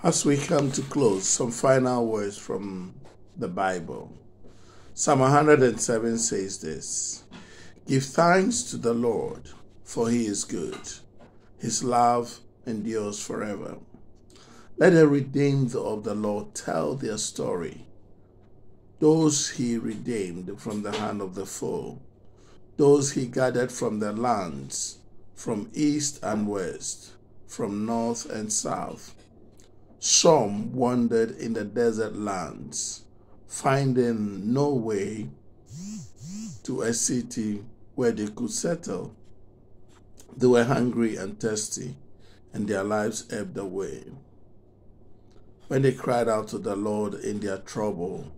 As we come to close, some final words from the Bible. Psalm 107 says this: Give thanks to the Lord, for he is good. His love endures forever. Let the redeemed of the Lord tell their story. Those he redeemed from the hand of the foe, those he gathered from the lands, from east and west, from north and south. Some wandered in the desert lands, finding no way to a city where they could settle. They were hungry and thirsty, and their lives ebbed away. When they cried out to the Lord in their trouble,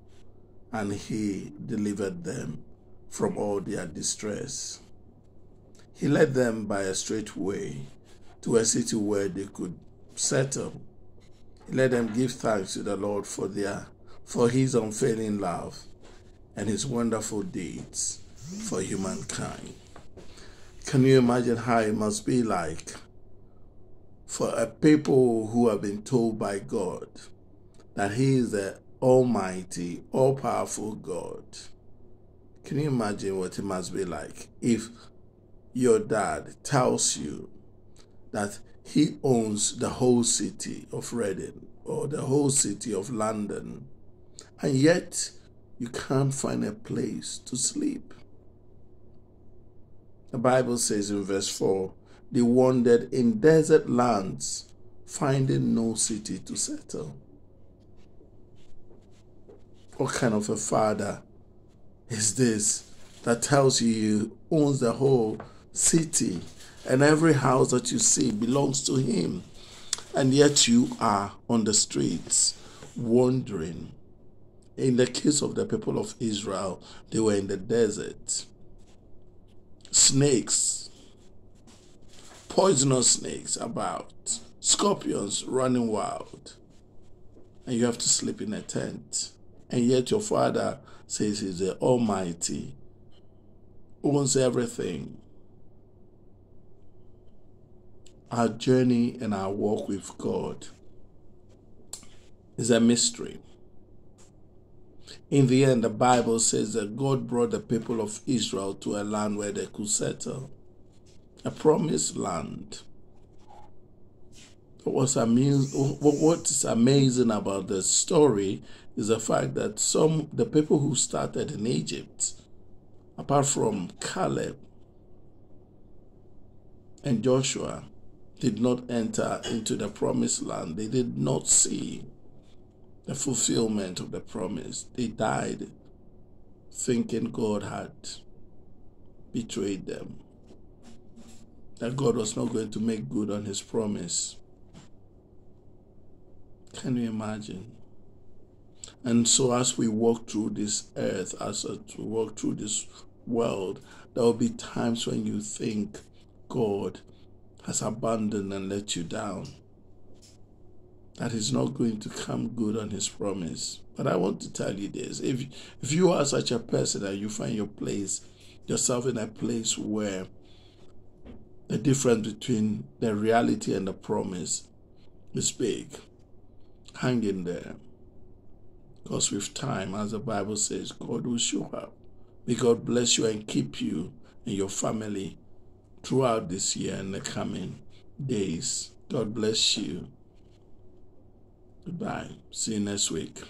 and he delivered them from all their distress. He led them by a straight way to a city where they could settle. He let them give thanks to the Lord for his unfailing love and his wonderful deeds for humankind. Can you imagine how it must be like for a people who have been told by God that he is the almighty, all-powerful God? Can you imagine what it must be like if your dad tells you that he owns the whole city of Reading or the whole city of London, and yet you can't find a place to sleep? The Bible says in verse 4, they wandered in desert lands, finding no city to settle. What kind of a father is this that tells you he owns the whole city and every house that you see belongs to him, and yet you are on the streets wandering? In the case of the people of Israel, they were in the desert. Snakes, poisonous snakes about, scorpions running wild, and you have to sleep in a tent. And yet your father says he's the Almighty, owns everything. Our journey and our walk with God is a mystery. In the end, the Bible says that God brought the people of Israel to a land where they could settle, a promised land. What is amazing about the story is the fact that the people who started in Egypt, apart from Caleb and Joshua, did not enter into the promised land. They did not see the fulfillment of the promise. They died thinking God had betrayed them, that God was not going to make good on his promise. Can you imagine? And so as we walk through this earth, as we walk through this world, there will be times when you think God has abandoned and let you down, that he's not going to come good on his promise. But I want to tell you this: if you are such a person that you find yourself in a place where the difference between the reality and the promise is big, hang in there. Because with time, as the Bible says, God will show up. May God bless you and keep you and your family throughout this year and the coming days. God bless you. Goodbye. See you next week.